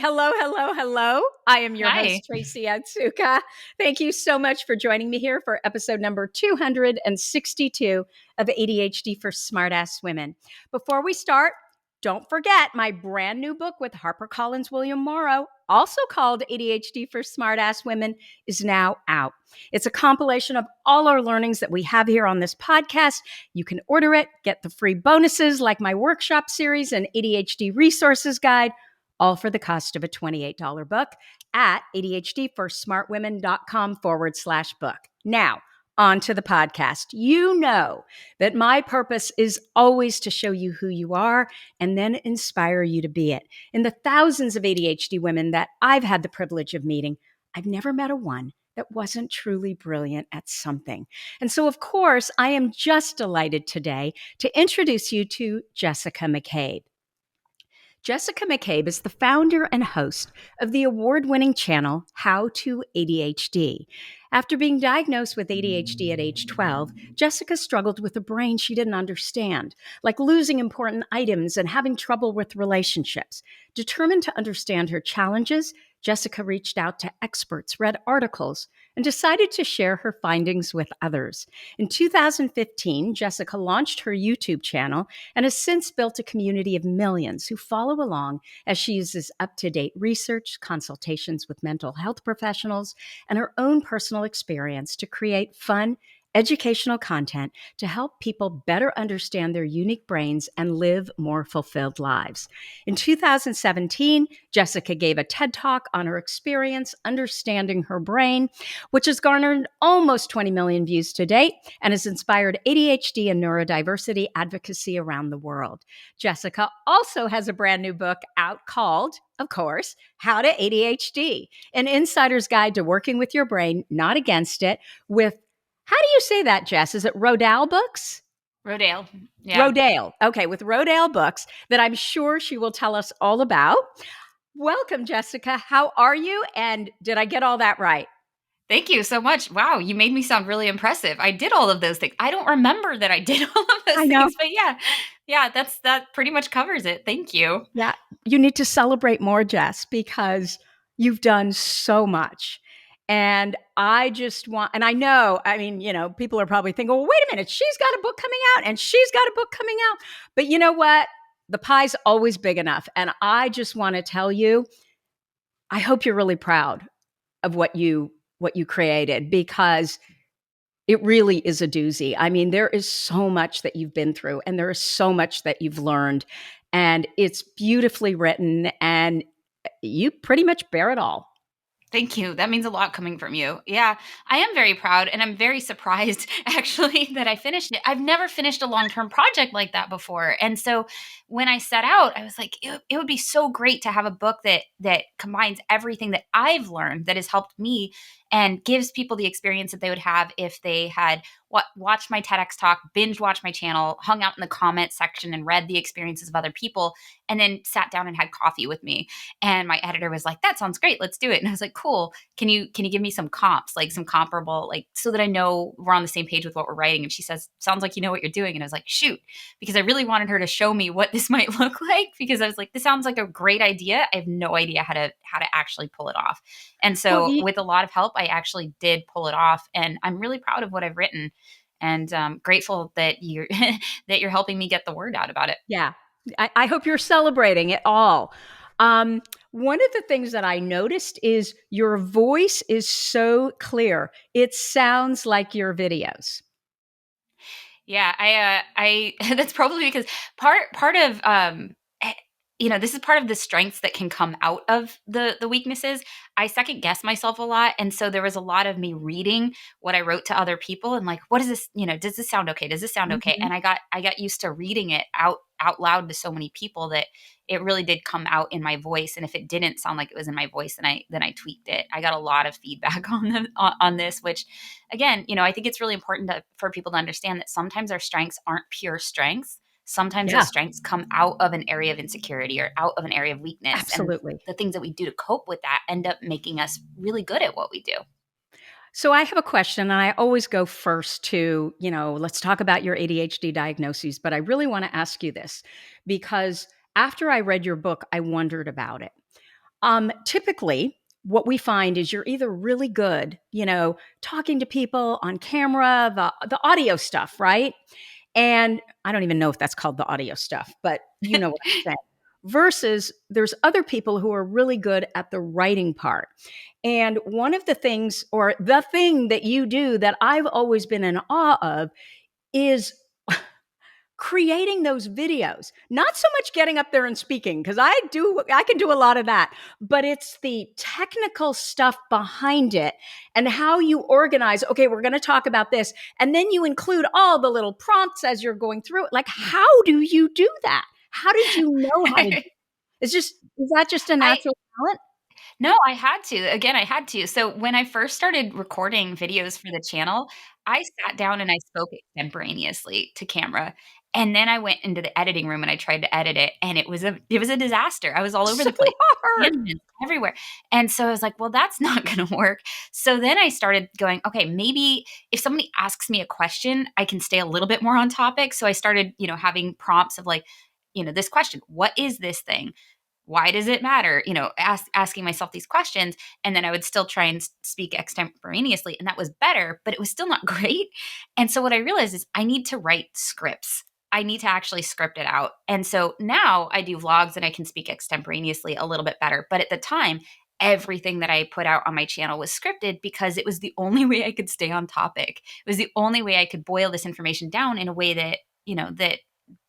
Hello, hello, hello. I am your Hi. host, Tracy Atsuka. Thank you so much for joining me here for episode number 262 of ADHD for Smartass Women. Before we start, don't forget my brand new book with HarperCollins William Morrow, also called ADHD for Smartass Women, is now out. It's a compilation of all our learnings that we have here on this podcast. You can order it, get the free bonuses like my workshop series and ADHD resources guide, all for the cost of a $28 book at ADHDforsmartwomen.com/book. Now, on to the podcast. You know that my purpose is always to show you who you are and then inspire you to be it. In the thousands of ADHD women that I've had the privilege of meeting, I've never met a one that wasn't truly brilliant at something. And so, of course, I am just delighted today to introduce you to Jessica McCabe. Jessica McCabe is the founder and host of the award-winning channel To ADHD. After being diagnosed with ADHD at age 12, Jessica struggled with a brain she didn't understand, like losing important items and having trouble with relationships. Determined to understand her challenges, Jessica reached out to experts, read articles, and decided to share her findings with others. In 2015, Jessica launched her YouTube channel and has since built a community of millions who follow along as she uses up-to-date research, consultations with mental health professionals, and her own personal experience to create fun, educational content to help people better understand their unique brains and live more fulfilled lives. In 2017, Jessica gave a TED Talk on her experience understanding her brain, which has garnered almost 20 million views to date and has inspired ADHD and neurodiversity advocacy around the world. Jessica also has a brand new book out called, of course, How to ADHD, an insider's guide to working with your brain, not against it, with, how do you say that, Jess? Is it Rodale Books? Rodale. Yeah. Rodale. Okay, with Rodale Books that I'm sure she will tell us all about. Welcome, Jessica. How are you? And did I get all that right? Thank you so much. Wow, you made me sound really impressive. I did all of those things. I don't remember that I did all of those I know. things, but yeah. Yeah, that pretty much covers it. Thank you. Yeah, you need to celebrate more, Jess, because you've done so much. And I just want, and I know, I mean, people are probably thinking, well, wait a minute, she's got a book coming out and she's got a book coming out. But you know what? The pie's always big enough. And I just want to tell you, I hope you're really proud of what you created, because it really is a doozy. I mean, there is so much that you've been through and there is so much that you've learned, and it's beautifully written and you pretty much bear it all. Thank you. That means a lot coming from you. Yeah, I am very proud and I'm very surprised actually that I finished it. I've never finished a long-term project like that before. And so when I set out, I was like, it would be so great to have a book that combines everything that I've learned that has helped me and gives people the experience that they would have if they had watched my TEDx talk, binge watched my channel, hung out in the comment section and read the experiences of other people, and then sat down and had coffee with me. And my editor was like, that sounds great. Let's do it. And I was like, cool. Can you give me some comps, like some comparable, like so that I know we're on the same page with what we're writing? And she says, sounds like you know what you're doing. And I was like, shoot, because I really wanted her to show me what this might look like, because I was like, this sounds like a great idea. I have no idea how to actually pull it off. And Well, so with a lot of help, I actually did pull it off. And I'm really proud of what I've written and grateful that you're that you're helping me get the word out about it. yeah, I hope you're celebrating it all. One of the things that I noticed is your voice is so clear. It sounds like your videos. Yeah, I that's probably because part of this is part of the strengths that can come out of the weaknesses. I second guess myself a lot, and so there was a lot of me reading what I wrote to other people and like, what is this? Does this sound okay? Does this sound okay? Mhm. And I got used to reading it out loud to so many people that it really did come out in my voice. And if it didn't sound like it was in my voice, then I tweaked it. I got a lot of feedback on this, which again, I think it's really important for people to understand that sometimes our strengths aren't pure strengths. Sometimes Yeah, those strengths come out of an area of insecurity or out of an area of weakness. And absolutely. the things that we do to cope with that end up making us really good at what we do. So I have a question, and I always go first to, let's talk about your ADHD diagnoses, but I really want to ask you this because after I read your book, I wondered about it. Typically, what we find is you're either really good, talking to people on camera, the audio stuff, right? And I don't even know if that's called the audio stuff, but you know what I'm saying. Versus there's other people who are really good at the writing part. And one of the things, or the thing that you do that I've always been in awe of, is creating those videos. Not so much getting up there and speaking, because I can do a lot of that, but it's the technical stuff behind it and how you organize. Okay, we're going to talk about this, and then you include all the little prompts as you're going through it. Like, how do you do that? How did you know how to do it? Is that just a I natural talent? No, I had to. Again, I had to. So when I first started recording videos for the channel, I sat down and I spoke extemporaneously to camera. And then I went into the editing room and I tried to edit it, and it was a disaster. I was all over So the place. hard. Tangents everywhere. And so I was like, well, that's not going to work. So then I started going, okay, maybe if somebody asks me a question, I can stay a little bit more on topic. So I started, having prompts of like, this question, what is this thing? Why does it matter? Asking myself these questions. And then I would still try and speak extemporaneously. And that was better, but it was still not great. And so what I realized is I need to write scripts. I need to actually script it out. And so now I do vlogs and I can speak extemporaneously a little bit better. But at the time, everything that I put out on my channel was scripted because it was the only way I could stay on topic. It was the only way I could boil this information down in a way that,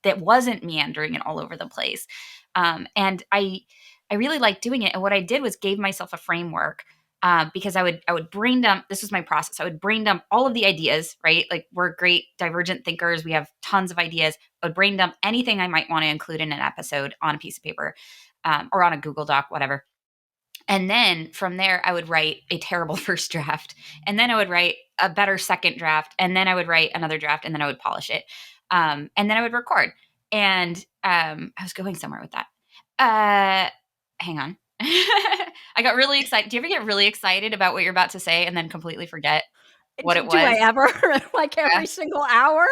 that wasn't meandering and all over the place. And I really liked doing it. And what I did was gave myself a framework, because I would brain dump. This was my process. I would brain dump all of the ideas, right? Like, we're great divergent thinkers. We have tons of ideas. I would brain dump anything I might want to include in an episode on a piece of paper, or on a Google Doc, whatever. And then from there, I would write a terrible first draft. And then I would write a better second draft. And then I would write another draft, and then I would polish it. And then I would record. And I was going somewhere with that. Hang on. I got really excited. Do you ever get really excited about what you're about to say and then completely forget what it Do I was? ever? Like Yeah. every single hour?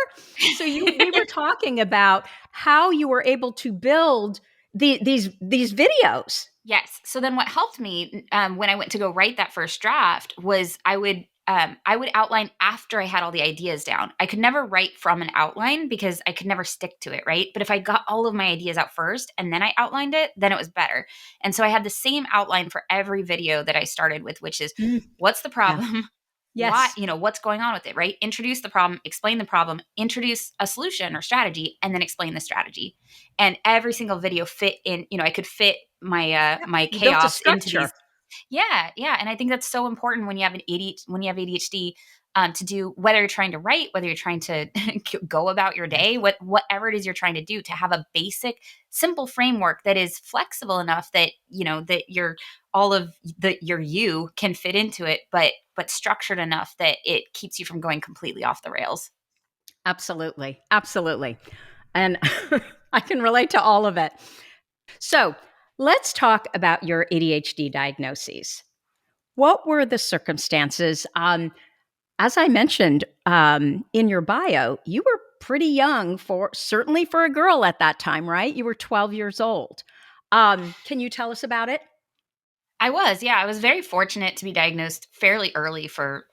So we were talking about how you were able to build these videos. Yes. So then what helped me, when I went to go write that first draft was I would outline after I had all the ideas down. I could never write from an outline because I could never stick to it, right? But if I got all of my ideas out first and then I outlined it, then it was better. And so I had the same outline for every video that I started with, which is, Mm, what's the yeah. problem? Why, Yes. what's going on with it, right? Introduce the problem, introduce a solution or strategy, and then explain the strategy. And every single video fit in, I could fit Yeah. my You built a chaos into structure. these. Yeah, yeah, and I think that's so important when you have ADHD, to do, whether you're trying to write, whether you're trying to go about your Yes. day, whatever it is you're trying to do, to have a basic, simple framework that is flexible enough that that all of your you can fit into it, but structured enough that it keeps you from going completely off the rails. Absolutely. Absolutely. And I can relate to all of it. So let's talk about your ADHD diagnoses. What were the circumstances? As I mentioned in your bio, you were pretty young, for certainly for a girl at that time, right? You were 12 years old. Can you tell us about it? I was very fortunate to be diagnosed fairly early for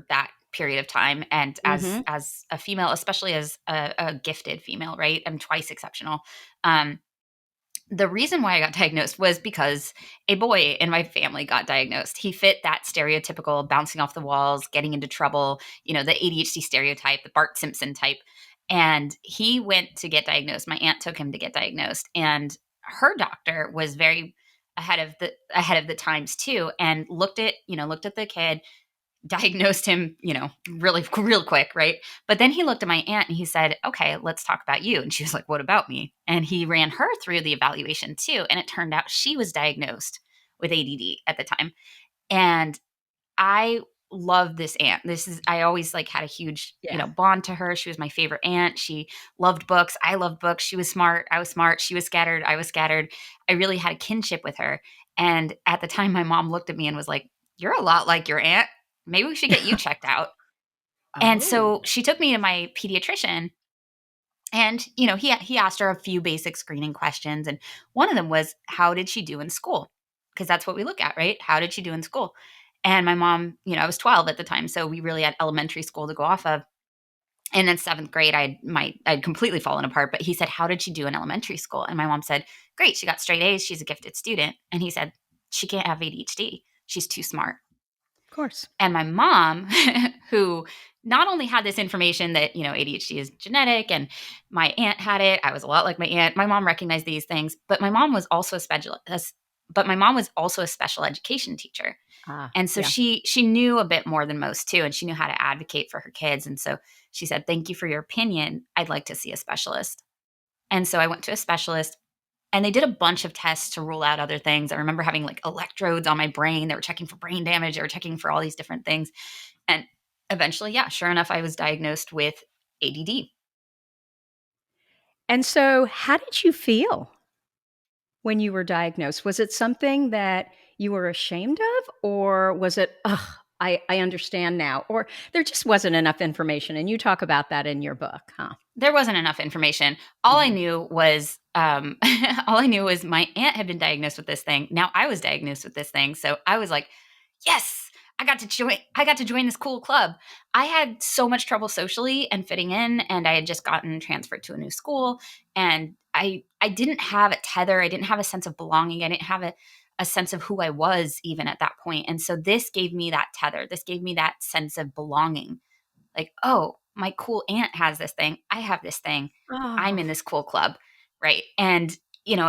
that period of time. And as Mm-hmm. a female, especially as a gifted female, right? I'm twice exceptional. Um, the reason why I got diagnosed was because a boy in my family got diagnosed. He fit that stereotypical bouncing off the walls, getting into trouble, the ADHD stereotype, the Bart Simpson type. And he went to get diagnosed. My aunt took him to get diagnosed, and her doctor was very ahead of the times too, and looked at the kid, diagnosed him, really real quick, right? But then he looked at my aunt and he said, "Okay, let's talk about you." And she was like, "What about me?" And he ran her through the evaluation too, and it turned out she was diagnosed with ADD at the time. And I love this aunt. I always like had a huge, Yeah. bond to her. She was my favorite aunt. She loved books. I loved books. She was smart. I was smart. She was scattered. I was scattered. I really had a kinship with her. And at the time, my mom looked at me and was like, "You're a lot like your aunt. Maybe we should get you checked out." And Oh, so she took me to my pediatrician, and he asked her a few basic screening questions, and one of them was, how did she do in school? because that's what we look at, right? How did she do in school? And my mom, I was 12 at the time, so we really had elementary school to go off of. And then seventh grade, I'd completely fallen apart. But he said, "How did she do in elementary school?" And my mom said, "Great, she got straight A's. She's a gifted student." And he said, "She can't have ADHD. She's too smart." Of course. And my mom, who not only had this information that, ADHD is genetic and my aunt had it, I was a lot like my aunt. My mom recognized these things, but my mom was also a special education teacher. Ah, And so yeah. she knew a bit more than most too, and she knew how to advocate for her kids. And so she said, "Thank you for your opinion. I'd like to see a specialist." And so I went to a specialist, and they did a bunch of tests to rule out other things. I remember having like electrodes on my brain. They were checking for brain damage. They were checking for all these different things. And eventually, yeah, sure enough, I was diagnosed with ADD. And so, how did you feel when you were diagnosed? Was it something that you were ashamed of, or was it, "Ugh, I understand now," or there just wasn't enough information? And you talk about that in your book, huh? There wasn't enough information. All I Mhm. knew was all I knew was my aunt had been diagnosed with this thing. Now I was diagnosed with this thing. So I was like, yes, I got to join this cool club. I had so much trouble socially and fitting in, and I had just gotten transferred to a new school, and I didn't have a tether. I didn't have a sense of belonging. I didn't have a sense of who I was even at that point. And so this gave me that tether. This gave me that sense of belonging. Like, oh, my cool aunt has this thing. I have this thing. I'm Oh, in this cool club. Right. And,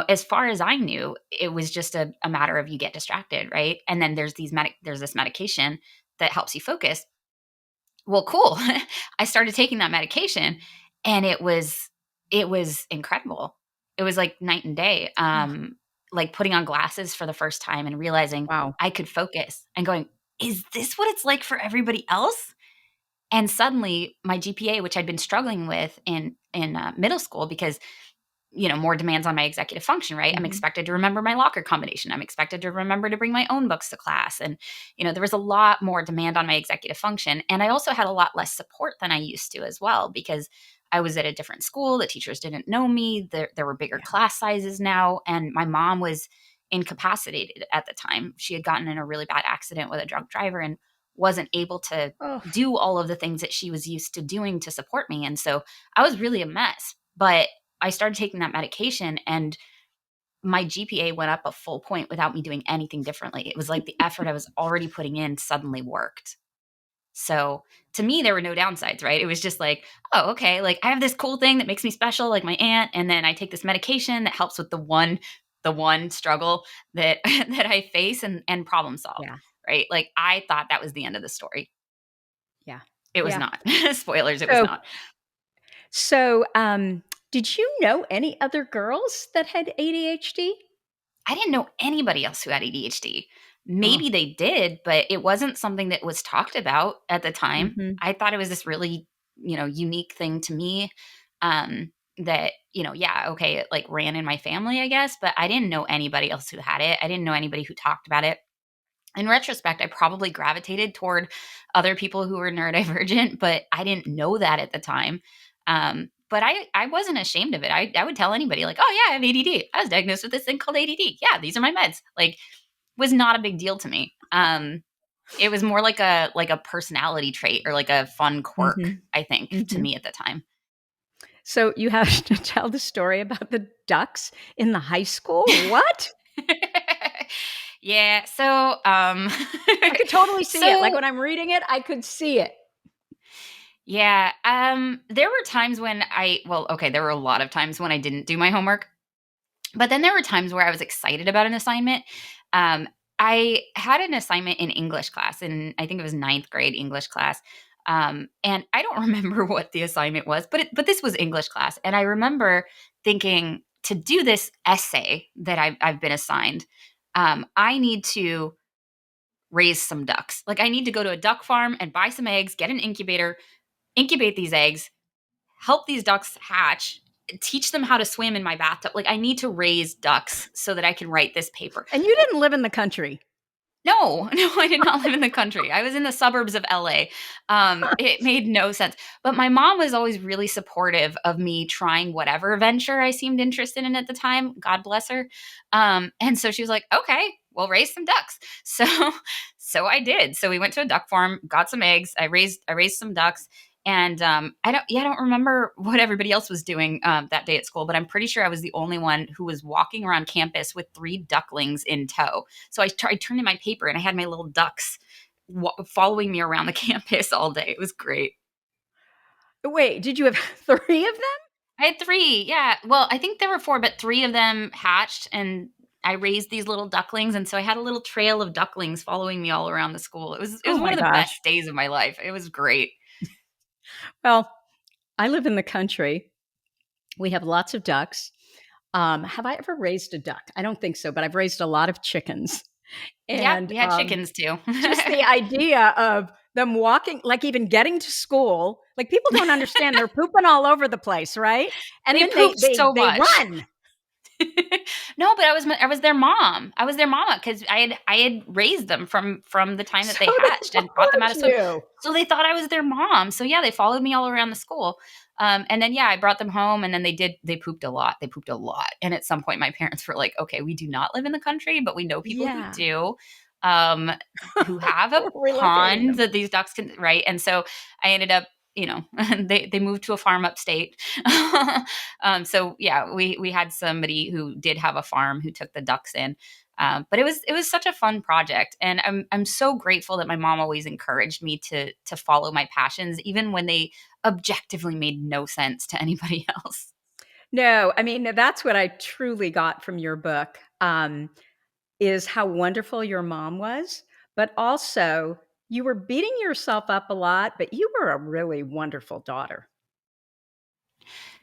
as far as I knew, it was just a matter of you get distracted. Right. And then there's this medication that helps you focus. Well, cool. I started taking that medication, and it was incredible. It was like night and day. oh, Like putting on glasses for the first time and realizing wow. I could focus and going, is this what it's like for everybody else? And suddenly my GPA, which I'd been struggling with in middle school because more demands on my executive function, right? I'm Mhm. expected to remember my locker combination. I'm expected to remember to bring my own books to class. And, there was a lot more demand on my executive function. And I also had a lot less support than I used to as well, because I was at a different school. The teachers didn't know me. There were bigger Yeah. class sizes now. And my mom was incapacitated at the time. She had gotten in a really bad accident with a drunk driver and wasn't able to Oh, do all of the things that she was used to doing to support me. And so I was really a mess. But I started taking that medication, and my GPA went up a full point without me doing anything differently. It was like the effort I was already putting in suddenly worked. So to me, there were no downsides, right? It was just like, oh, okay, like I have this cool thing that makes me special, like my aunt, and then I take this medication that helps with the one struggle that that I face, and problem solve, yeah. right? Like I thought that was the end of the story. Yeah. It was Yeah. not. Spoilers, it was So not. so, did you know any other girls that had ADHD? I didn't know anybody else who had ADHD. Oh. Maybe they did, but it wasn't something that was talked about at the time. Mhm. I thought it was this really, unique thing to me. That, yeah, okay, it like ran in my family, I guess, but I didn't know anybody else who had it. I didn't know anybody who talked about it. In retrospect, I probably gravitated toward other people who were neurodivergent, but I didn't know that at the time. But I wasn't ashamed of it. I would tell anybody like, oh yeah, I have ADD. I was diagnosed with this thing called ADD. Yeah, these are my meds. Like, was not a big deal to me. It was more like a personality trait or like a fun quirk, Mhm. I think, to Mhm. me at the time. So you have to tell the story about the ducks in the high school? What? Yeah. So I could totally see it. Like, so when I'm reading it, I could see it. yeah, there were times when okay, there were a lot of times when I didn't do my homework, but then there were times where I was excited about an assignment. Um, I had an assignment in English class, and I think it was ninth grade English class. And I don't remember what the assignment was, but this was English class, and I remember thinking to do this essay that I've been assigned. I need to raise some ducks. Like I need to go to a duck farm and buy some eggs, get an incubator, incubate these eggs, help these ducks hatch, teach them how to swim in my bathtub. Like I need to raise ducks so that I can write this paper. And you didn't live in the country. No, no, I did not live in the country. I was in the suburbs of LA. It made no sense. But my mom was always really supportive of me trying whatever venture I seemed interested in at the time. God bless her. And so she was like, okay, well, raise some ducks. So, so I did. So we went to a duck farm, got some eggs. I raised some ducks. And I don't remember what everybody else was doing that day at school, but I'm pretty sure I was the only one who was walking around campus with 3 ducklings in tow. So I turned in my paper and I had my little ducks following me around the campus all day. It was great. Wait, did you have 3 of them? I had 3, yeah. Well, I think there were 4, but 3 of them hatched, and I raised these little ducklings, and so I had a little trail of ducklings following me all around the school. It was Oh one my of the gosh. best days of my life. It was great. Well, I live in the country. We have lots of ducks. Have I ever raised a duck? I don't think so, but I've raised a lot of chickens. Yep, And we had chickens too. just the idea of them walking, like even getting to school, like people don't understand. They're pooping all over the place, right? And They then pooped so they much. run. No, but I was their mom. I was their mama because I had raised them from the time that So they they hatched and taught them how followed to swim. you. So they thought I was their mom. So yeah, they followed me all around the school. And then yeah, I brought them home, and then they pooped a lot. They pooped a lot. And at some point, my parents were like, "Okay, we do not live in the country, but we know people who Yeah. do." Um, who have a We're relocating pond them. that these ducks can, right? And so I ended up, they moved to a farm upstate. So yeah, we had somebody who did have a farm who took the ducks in. But it was such a fun project, and I'm so grateful that my mom always encouraged me to follow my passions, even when they objectively made no sense to anybody else. No, I mean, that's what I truly got from your book, is how wonderful your mom was, but also you were beating yourself up a lot, but you were a really wonderful daughter.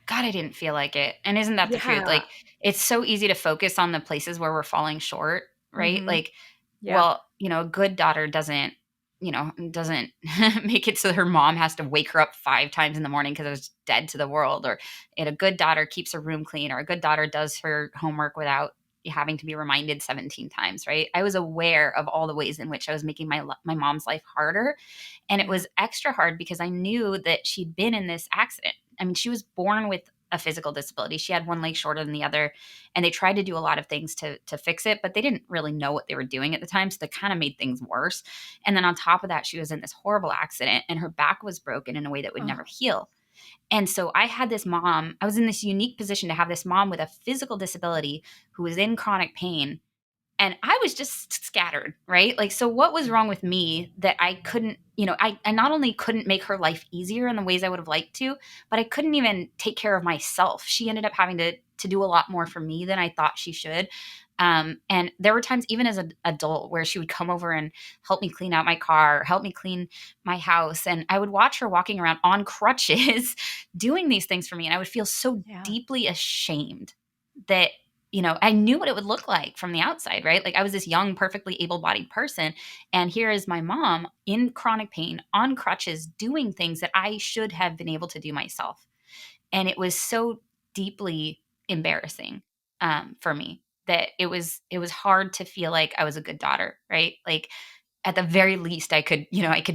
God, I didn't feel like it. And isn't that the truth? Yeah. Like, it's so easy to focus on the places where we're falling short, right? Mhm. Like, Yeah. well, a good daughter doesn't make it so her mom has to wake her up 5 times in the morning because I was dead to the world. Or and a good daughter keeps her room clean, or a good daughter does her homework without having to be reminded 17 times, right? I was aware of all the ways in which I was making my mom's life harder, and it Yeah. was extra hard because I knew that she'd been in this accident. I mean, she was born with a physical disability. She had one leg shorter than the other, and they tried to do a lot of things to fix it, but they didn't really know what they were doing at the time, so they kind of made things worse. And then on top of that, she was in this horrible accident, and her back was broken in a way that would Oh, never heal. And so I had this mom. I was in this unique position to have this mom with a physical disability who was in chronic pain, and I was just scattered, right? Like, so what was wrong with me that I couldn't, I not only couldn't make her life easier in the ways I would have liked to, but I couldn't even take care of myself. She ended up having to do a lot more for me than I thought she should. And there were times, even as an adult, where she would come over and help me clean out my car, help me clean my house. And I would watch her walking around on crutches doing these things for me. And I would feel so yeah. deeply ashamed that I knew what it would look like from the outside, right? Like, I was this young, perfectly able bodied person. And here is my mom in chronic pain, on crutches, doing things that I should have been able to do myself. And it was so deeply embarrassing for me that it was hard to feel like I was a good daughter, right? Like, at the very least, I could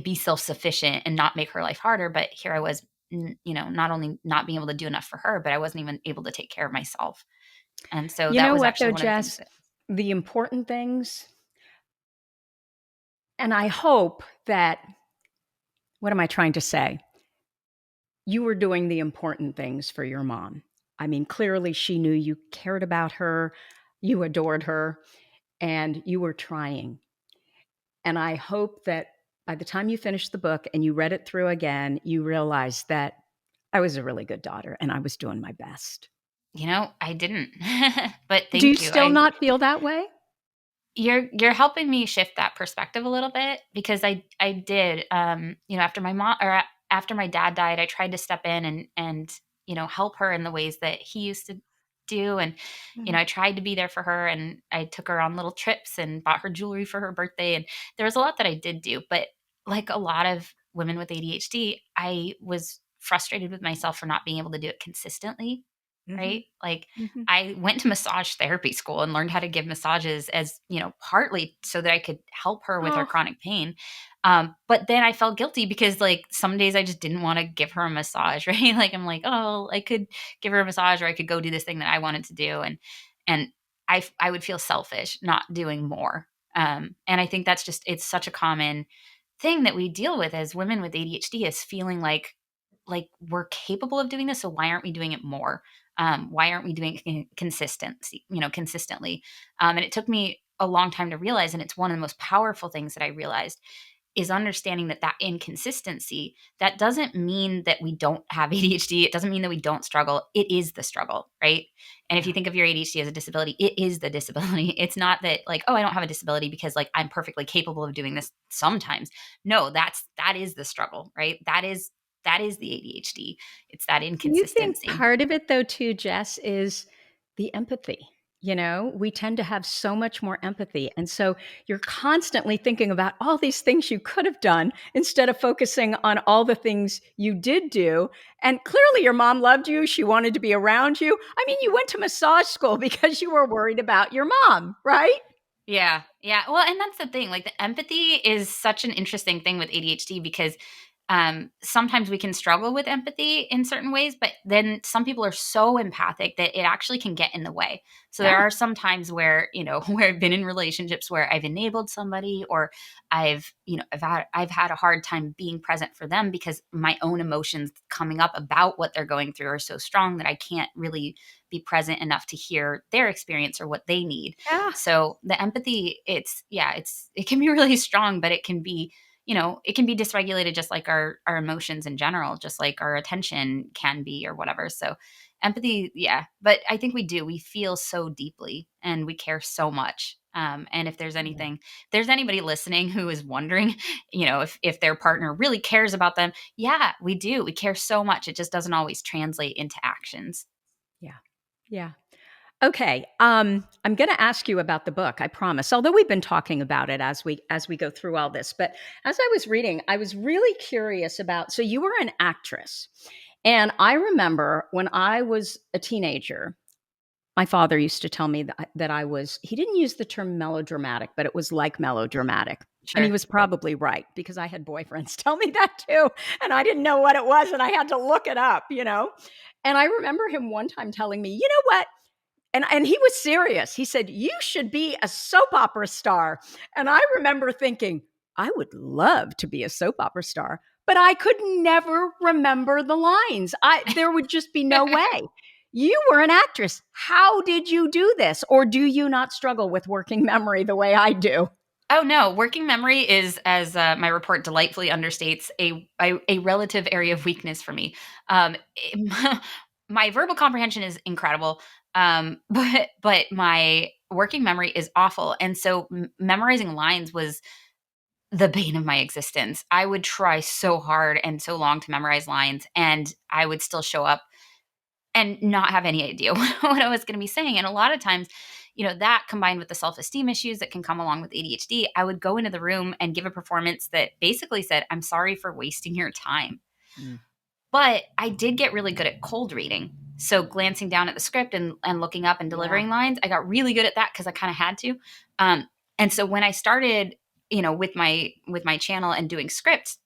be self sufficient and not make her life harder. But here I was, not only not being able to do enough for her, but I wasn't even able to take care of myself. And so You that know was what actually though, one of the things Jess? that. The important things, and I hope that, what am I trying to say? You were doing the important things for your mom. I mean, clearly she knew you cared about her, you adored her, and you were trying. And I hope that by the time you finished the book and you read it through again, you realized that I was a really good daughter and I was doing my best. I didn't. But Do you thank you. still not feel that way? You're helping me shift that perspective a little bit, because I did, after my mom, or after my dad died, I tried to step in and help her in the ways that he used to do. And Mhm. I tried to be there for her, and I took her on little trips and bought her jewelry for her birthday, and there was a lot that I did do. But like a lot of women with ADHD, I was frustrated with myself for not being able to do it consistently, Mhm. right? Like, Mhm. I went to massage therapy school and learned how to give massages, as, partly so that I could help her with her Oh, chronic pain. But then I felt guilty because, like, some days I just didn't want to give her a massage, right? Like, I'm like, oh, I could give her a massage, or I could go do this thing that I wanted to do. And I would feel selfish not doing more. And I think that's just, it's such a common thing that we deal with as women with ADHD, is feeling like we're capable of doing this. So why aren't we doing it more? Why aren't we doing it consistently? And it took me a long time to realize, and it's one of the most powerful things that I realized, is understanding that that inconsistency, that doesn't mean that we don't have ADHD. It doesn't mean that we don't struggle. It is the struggle, right? And if you Yeah. think of your ADHD as a disability, it is the disability. It's not that like, oh, I don't have a disability because like I'm perfectly capable of doing this sometimes. No, that is the struggle, right? That is the ADHD. It's that Do you think inconsistency. part of it, though, too, Jess, is the empathy? You know, we tend to have so much more empathy. And so you're constantly thinking about all these things you could have done instead of focusing on all the things you did do. And clearly, your mom loved you. She wanted to be around you. I mean, you went to massage school because you were worried about your mom, right? Yeah. Yeah. Well, and that's the thing. Like the empathy is such an interesting thing with ADHD because sometimes we can struggle with empathy in certain ways, but then some people are so empathic that it actually can get in the way. So there Yeah. are some times where, where I've been in relationships where I've enabled somebody, or I've had a hard time being present for them because my own emotions coming up about what they're going through are so strong that I can't really be present enough to hear their experience or what they need. Yeah. So the empathy, it can be really strong, but it can be dysregulated just like our emotions in general, just like our attention can be or whatever. So empathy, yeah. But I think we feel so deeply and we care so much. And Yeah. if there's anybody listening who is wondering, if their partner really cares about them, yeah, we do. We care so much. It just doesn't always translate into actions. Yeah. Yeah. Okay, I'm going to ask you about the book. I promise. Although we've been talking about it as we go through all this, but as I was reading, I was really curious about. So you were an actress, and I remember when I was a teenager, my father used to tell me that I was. He didn't use the term melodramatic, but it was like melodramatic. And he Sure. was probably right because I had boyfriends tell me that too. And I didn't know what it was. And I had to look it up, you know? And I remember him one time telling me, you know what? And he was serious. He said, "You should be a soap opera star." And I remember thinking, I would love to be a soap opera star, but I could never remember the lines. There would just be no way. You were an actress. How did you do this? Or do you not struggle with working memory the way I do? Oh no, working memory is, as my report delightfully understates, a relative area of weakness for me. My verbal comprehension is incredible, but my working memory is awful, and so memorizing lines was the bane of my existence. I would try so hard and so long to memorize lines, and I would still show up and not have any idea what I was going to be saying. And a lot of times, that combined with the self esteem issues that can come along with ADHD, I would go into the room and give a performance that basically said, "I'm sorry for wasting your time." Mm. But I did get really good at cold reading. So glancing down at the script and looking up and Yeah. delivering lines, I got really good at that because I kind of had to. And so when I started, with my channel and doing scripts,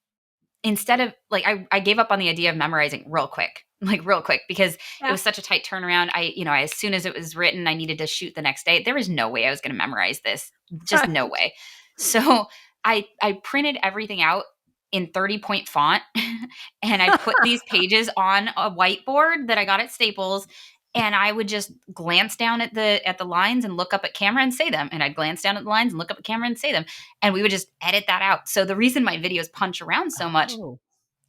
instead of like I gave up on the idea of memorizing real quick, like real quick, because it Yeah. was such a tight turnaround. As soon as it was written, I needed to shoot the next day. There was no way I was going to memorize this, just no Right. way. So I printed everything out in 30-point font, and I put these pages on a whiteboard that I got at Staples. And I would just glance down at the lines and look up at camera and say them. And I'd glance down at the lines and look up at camera and say them, and we would just edit that out. So the reason my videos punch around so much Oh.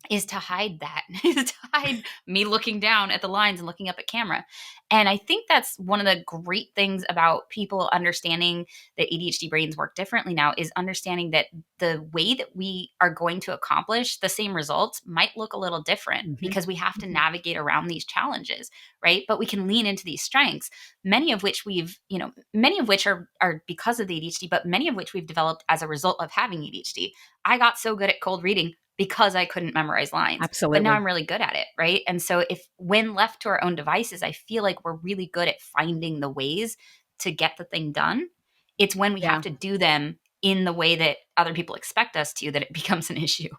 is to hide that, is to hide me looking down at the lines and looking up at camera. And I think that's one of the great things about people understanding that ADHD brains work differently now, is understanding that the way that we are going to accomplish the same results might look a little different Mhm. because we have to Mhm. navigate around these challenges, right? But we can lean into these strengths, many of which are because of the ADHD, but many of which we've developed as a result of having ADHD. I got so good at cold reading because I couldn't memorize lines. But now Absolutely. I'm really good at it, right? And so if when left to our own devices, I feel like we're really good at finding the ways to get the thing done. It's when we have Yeah. to do them in the way that other people expect us to that it becomes an issue.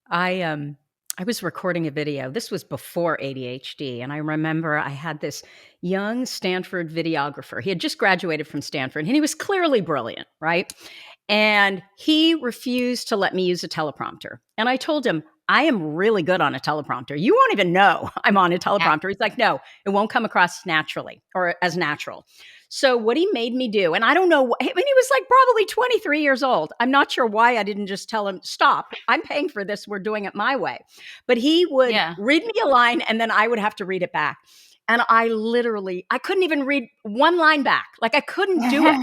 I I was recording a video. This was before ADHD. And I remember I had this young Stanford videographer. He had just graduated from Stanford and he was clearly brilliant, right? And he refused to let me use a teleprompter. And I told him, I am really good on a teleprompter. You won't even know I'm on a Yeah. teleprompter. He's like, no, it won't come across naturally or as natural. So what he made me do, and I don't know, I mean, he was like probably 23 years old. I'm not sure why I didn't just tell him, stop, I'm paying for this. We're doing it my way. But he would Yeah. read me a line and then I would have to read it back. And I couldn't even read one line back. Like I couldn't do it.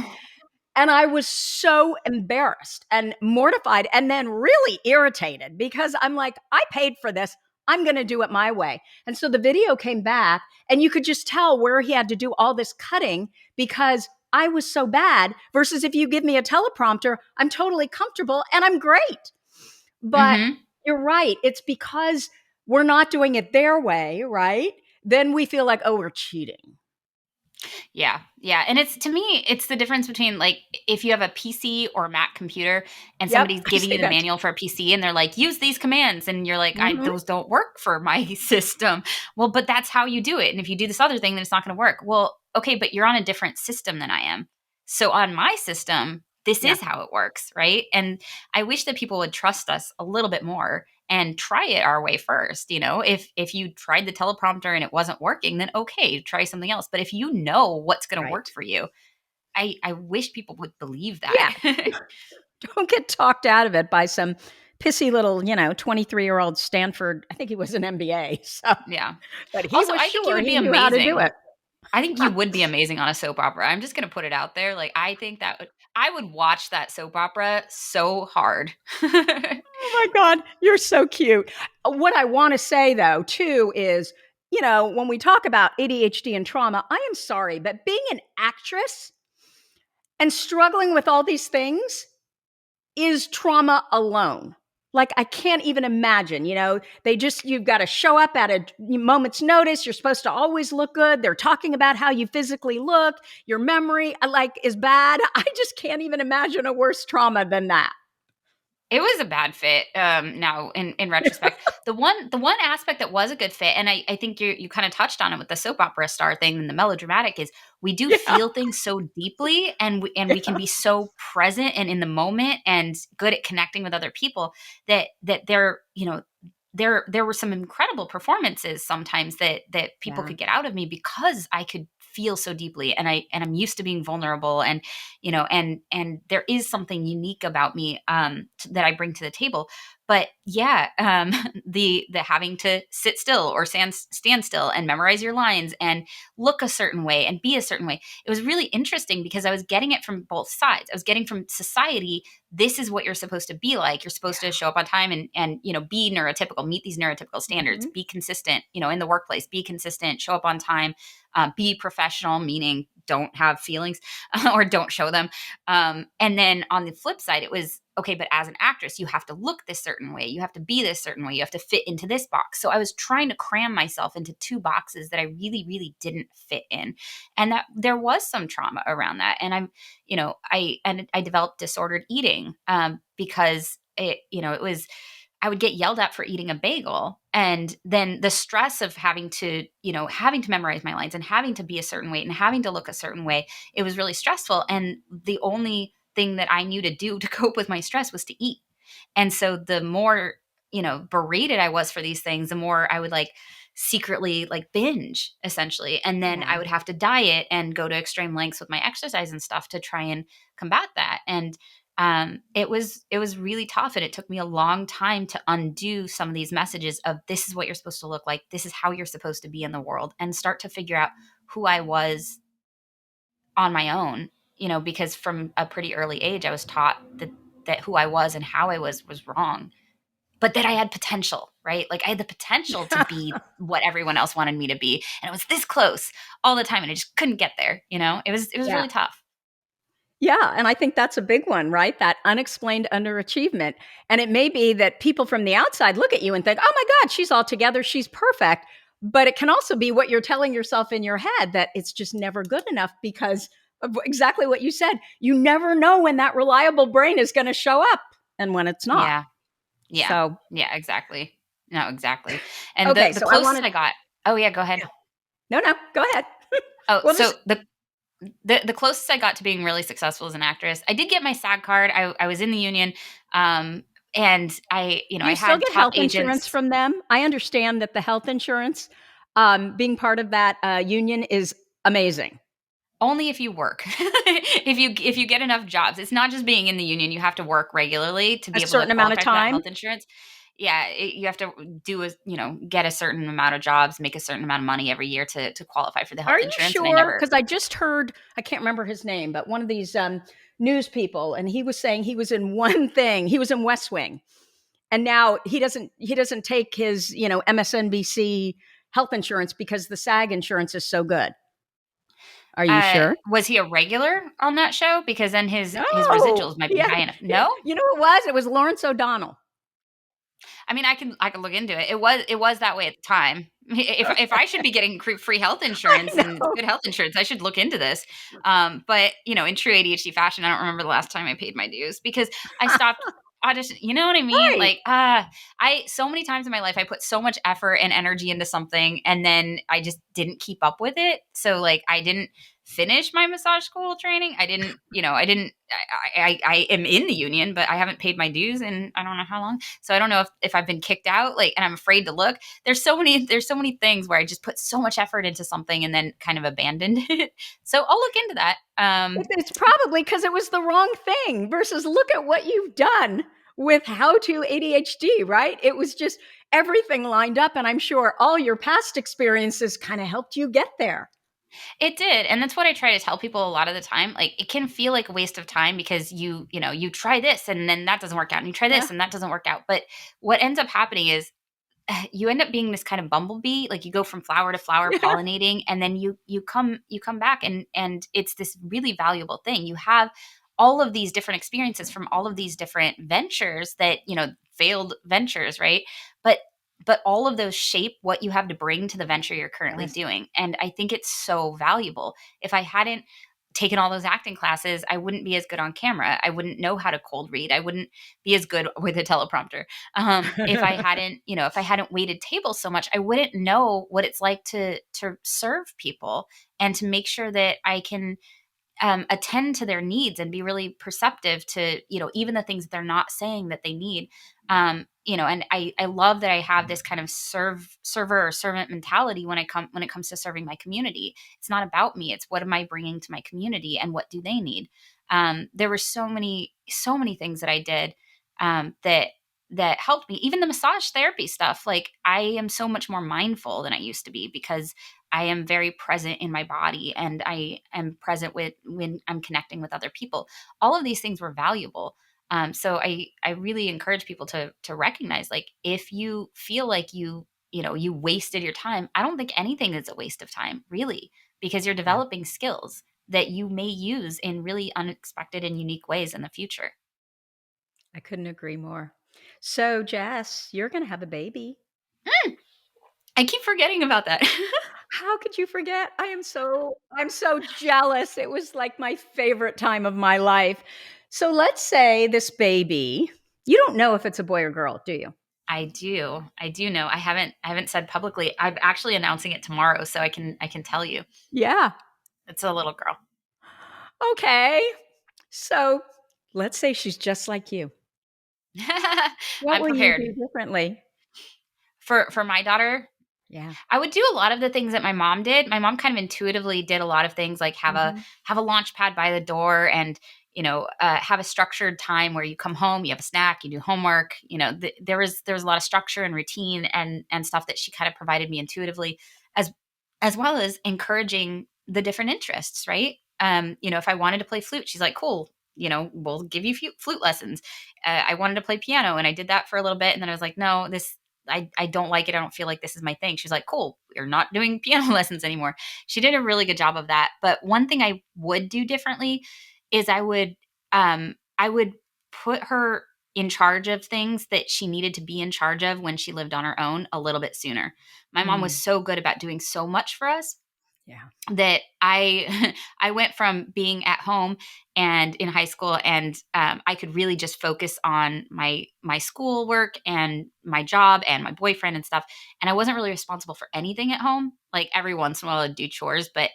And I was so embarrassed and mortified and then really irritated because I'm like, I paid for this. I'm going to do it my way. And so the video came back and you could just tell where he had to do all this cutting because I was so bad versus if you give me a teleprompter, I'm totally comfortable and I'm great. But Hmm. you're right. It's because we're not doing it their way, right? Then we feel like, oh, we're cheating. Yeah. Yeah. And it's, to me, it's the difference between like if you have a PC or a Mac computer and Yep. somebody's I giving say you the that. manual for a PC and they're like, use these commands. And you're like, Mm-hmm. those don't work for my system. Well, but that's how you do it. And if you do this other thing, then it's not going to work. Well, okay, but you're on a different system than I am. So on my system, this Yeah. is how it works. Right. And I wish that people would trust us a little bit more and try it our way first. If you tried the teleprompter and it wasn't working, then okay, try something else. But if you know what's going to work Right. for you, I wish people would believe Yeah. that. Don't get talked out of it by some pissy little, 23-year-old Stanford. I think he was an MBA. So, Yeah. but he Also, was I think you sure would he be knew how to do amazing. it. I think you would be amazing on a soap opera. I'm just going to put it out there. Like, I think I would watch that soap opera so hard. Oh my God, you're so cute. What I want to say though, too, is, when we talk about ADHD and trauma, I am sorry, but being an actress and struggling with all these things is trauma alone. Like, I can't even imagine, you've got to show up at a moment's notice. You're supposed to always look good. They're talking about how you physically look. Your memory, like, is bad. I just can't even imagine a worse trauma than that. It was a bad fit. Now in retrospect, the one aspect that was a good fit, and I think you kind of touched on it with the soap opera star thing and the melodramatic is we do Yeah. feel things so deeply, and we can be so present and in the moment and good at connecting with other people that there were some incredible performances sometimes that people Yeah. could get out of me because I could feel so deeply and I'm used to being vulnerable and and there is something unique about me that I bring to the table. But yeah, the having to sit still or stand still and memorize your lines and look a certain way and be a certain way, it was really interesting because I was getting it from both sides. I was getting from society, this is what you're supposed to be like. You're supposed to show up on time and be neurotypical, meet these neurotypical standards, Mhm. be consistent, in the workplace, be consistent, show up on time, be professional, meaning don't have feelings or don't show them. And then on the flip side, it was okay, but as an actress, you have to look this certain way. You have to be this certain way. You have to fit into this box. So I was trying to cram myself into two boxes that I really, really didn't fit in. And that there was some trauma around that. And I developed disordered eating because it was I would get yelled at for eating a bagel. And then the stress of having to memorize my lines and having to be a certain weight and having to look a certain way, it was really stressful. And the only thing that I knew to do to cope with my stress was to eat. And so the more, berated I was for these things, the more I would like secretly like binge essentially. And then I Yeah. would have to diet and go to extreme lengths with my exercise and stuff to try and combat that. And it was really tough, and it took me a long time to undo some of these messages of this is what you're supposed to look like, this is how you're supposed to be in the world, and start to figure out who I was on my own. Because from a pretty early age, I was taught that who I was and how I was wrong, but that I had potential, right? Like I had the potential to be what everyone else wanted me to be, and it was this close all the time, and I just couldn't get there. It was Yeah. really tough. Yeah, and I think that's a big one, right? That unexplained underachievement. And it may be that people from the outside look at you and think, oh my God, she's all together, she's perfect. But it can also be what you're telling yourself in your head that it's just never good enough because of exactly what you said. You never know when that reliable brain is going to show up and when it's not. Yeah. Yeah. So Yeah, exactly. No, exactly. And Okay, the so I closest wanted I got. Oh yeah, go ahead. yeah. No, no, go ahead. Oh, We'll so just the closest I got to being really successful as an actress, I did get my SAG card. I was in the union, um, and do I you still had get top health insurance agents. from them? I understand that the health insurance, being part of that, union is amazing. Only if you work. If you get enough jobs. It's not just being in the union, you have to work regularly to A be able to certain amount of qualify for that time? health insurance. Yeah, you have to do a get a certain amount of jobs, make a certain amount of money every year to qualify for the Are health you insurance, and I sure? never. Because I just heard, I can't remember his name, but one of these news people, and he was saying he was in one thing. He was in West Wing, and now he doesn't take his MSNBC health insurance because the SAG insurance is so good. Are you sure? Was he a regular on that show? Because then his No, residuals might be yeah. high enough. No? You know who it was? It was Lawrence O'Donnell. I mean, I can look into it. It was that way at the time. If I should be getting free health I insurance and know. good health insurance, I should look into this. But in true ADHD fashion, I don't remember the last time I paid my dues because I stopped audition. You know what I mean? Right. Like, I so many times in my life I put so much effort and energy into something, and then I just didn't keep up with it. So like, I didn't finish my massage school training. I didn't. I am in the union, but I haven't paid my dues in I don't know how long. So I don't know if I've been kicked out, like, and I'm afraid to look. There's so many things where I just put so much effort into something and then kind of abandoned it. So I'll look into that. It's probably because it was the wrong thing versus look at what you've done with How to ADHD, right? It was just everything lined up. And I'm sure all your past experiences kind of helped you get there. It did, and that's what I try to tell people a lot of the time. Like, it can feel like a waste of time because you try this and then that doesn't work out, and you try Yeah. this and that doesn't work out. But what ends up happening is you end up being this kind of bumblebee. Like, you go from flower to flower Yeah. pollinating, and then you come back, and it's this really valuable thing. You have all of these different experiences from all of these different ventures that failed ventures, right? But but all of those shape what you have to bring to the venture you're currently Yes. doing, and I think it's so valuable. If I hadn't taken all those acting classes, I wouldn't be as good on camera. I wouldn't know how to cold read. I wouldn't be as good with a teleprompter. If I hadn't waited tables so much, I wouldn't know what it's like to serve people and to make sure that I can attend to their needs and be really perceptive to even the things that they're not saying that they need. And I love that I have this kind of server or servant mentality when it comes to serving my community. It's not about me, it's what am I bringing to my community and what do they need. There were so many things that I did that helped me. Even the massage therapy stuff, like, I am so much more mindful than I used to be because I am very present in my body, and I am present with when I'm connecting with other people. All of these things were valuable. So I really encourage people to recognize, like, if you feel like you wasted your time, I don't think anything is a waste of time, really, because you're Yeah. developing skills that you may use in really unexpected and unique ways in the future. I couldn't agree more. So, Jess, you're going to have a baby. Mm, I keep forgetting about that. How could you forget? I'm so jealous. It was like my favorite time of my life. So let's say this baby, you don't know if it's a boy or girl, do you? I do. I do know. I haven't said publicly. I'm actually announcing it tomorrow, so I can tell you. Yeah. It's a little girl. Okay. So let's say she's just like you. What I'm will you prepared. do differently? For my daughter, Yeah. I would do a lot of the things that my mom did. My mom kind of intuitively did a lot of things, like Mhm. have a launch pad by the door, and have a structured time where you come home, you have a snack, you do homework. There was a lot of structure and routine and stuff that she kind of provided me intuitively, as as well as encouraging the different interests. Right? If I wanted to play flute, she's like, "Cool. We'll give you flute lessons." I wanted to play piano, and I did that for a little bit, and then I was like, "No, this I don't like it. I don't feel like this is my thing." She's like, "Cool, you're not doing piano lessons anymore." She did a really good job of that. But one thing I would do differently is I would put her in charge of things that she needed to be in charge of when she lived on her own a little bit sooner. My mom was Mm. so good about doing so much for us, Yeah. that I I went from being at home and in high school, and I could really just focus on my schoolwork and my job and my boyfriend and stuff, and I wasn't really responsible for anything at home. Like every once in a while I'd do chores, but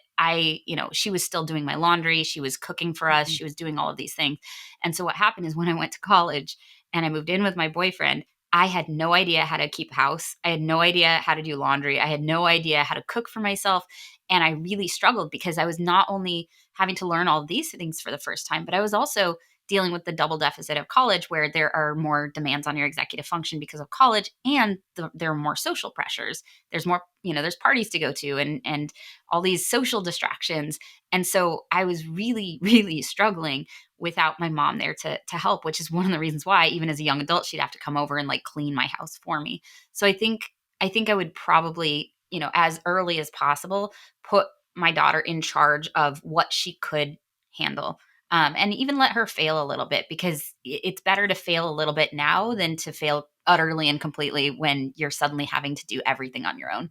she was still doing my laundry, she was cooking for us, Mhm. she was doing all of these things. And so what happened is when I went to college and I moved in with my boyfriend, I had no idea how to keep house. I had no idea how to do laundry. I had no idea how to cook for myself. And I really struggled because I was not only having to learn all of these things for the first time, but I was also dealing with the double deficit of college where there are more demands on your executive function because of college, and there are more social pressures. There's more, there's parties to go to, and all these social distractions. And so I was really, really struggling without my mom there to help, which is one of the reasons why even as a young adult, she'd have to come over and like clean my house for me. So I think I would probably, as early as possible, put my daughter in charge of what she could handle. And even let her fail a little bit, because it's better to fail a little bit now than to fail utterly and completely when you're suddenly having to do everything on your own.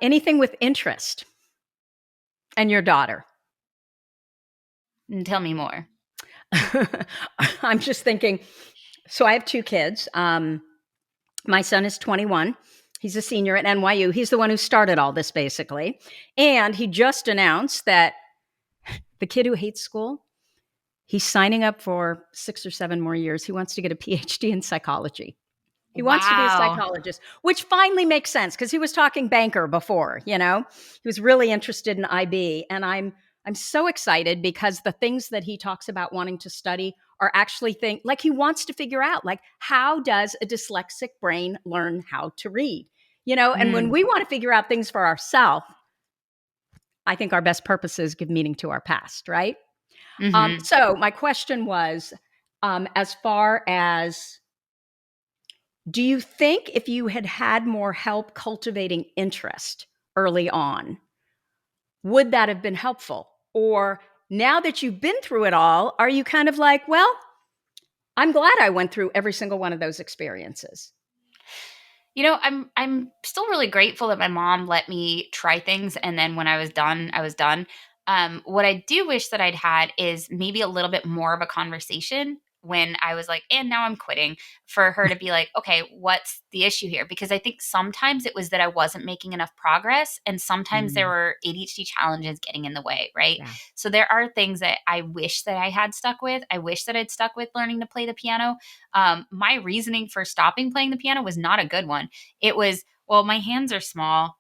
Anything with interest and your daughter. And tell me more. I'm just thinking. So I have two kids. My son is 21. He's a senior at NYU. He's the one who started all this, basically. And he just announced that the kid who hates school, he's signing up for 6 or 7 more years. He wants to get a PhD in psychology. He wants to be a Wow. psychologist, which finally makes sense because he was talking banker before, He was really interested in IB. And I'm so excited because the things that he talks about wanting to study are actually things like he wants to figure out, like, how does a dyslexic brain learn how to read? And when Mm, we want to figure out things for ourselves, I think our best purposes give meaning to our past, right? hmm. So my question was, as far as, do you think if you had had more help cultivating interest early on, would that have been helpful? Or now that you've been through it all, are you kind of like, well, I'm glad I went through every single one of those experiences? I'm still really grateful that my mom let me try things, and then when I was done, I was done. What I do wish that I'd had is maybe a little bit more of a conversation when I was like, and now I'm quitting, for her to be like, okay, what's the issue here? Because I think sometimes it was that I wasn't making enough progress, and sometimes there Mm, were ADHD challenges getting in the way, right? yeah. So there are things that I wish that I had stuck with. I wish that I'd stuck with learning to play the piano. My reasoning for stopping playing the piano was not a good one. It was, well, my hands are small.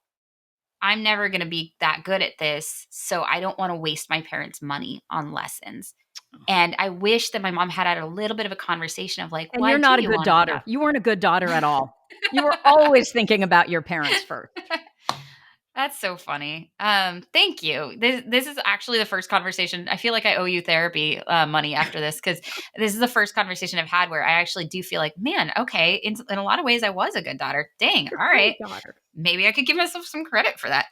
I'm never going to be that good at this. So I don't want to waste my parents' money on lessons. And I wish that my mom had a little bit of a conversation of like, And why you're do not a you good want to daughter. stop? You weren't a good daughter at all. You were always thinking about your parents first. That's so funny. Thank you. This is actually the first conversation. I feel like I owe you therapy money after this, because this is the first conversation I've had where I actually do feel like, man, okay, in a lot of ways I was a good daughter. Dang, all Great right, daughter. maybe I could give myself some credit for that.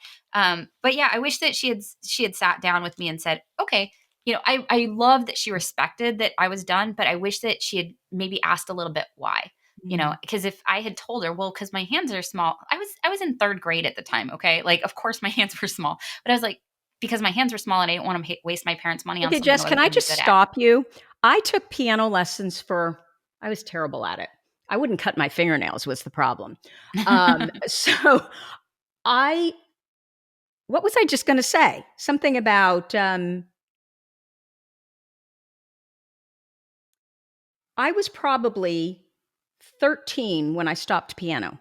But yeah, I wish that she had sat down with me and said, okay, I love that she respected that I was done, but I wish that she had maybe asked a little bit why. Mm. Because if I had told her, well, because my hands are small, I was in third grade at the time. Okay, like of course my hands were small, but I was like, because my hands were small and I didn't want to waste my parents' money on Okay, something I Jess, can wasn't I going to be just good at. stop you? I took piano lessons I was terrible at it. I wouldn't cut my fingernails was the problem. So I, what was I just going to say? Something about, I was probably 13 when I stopped piano.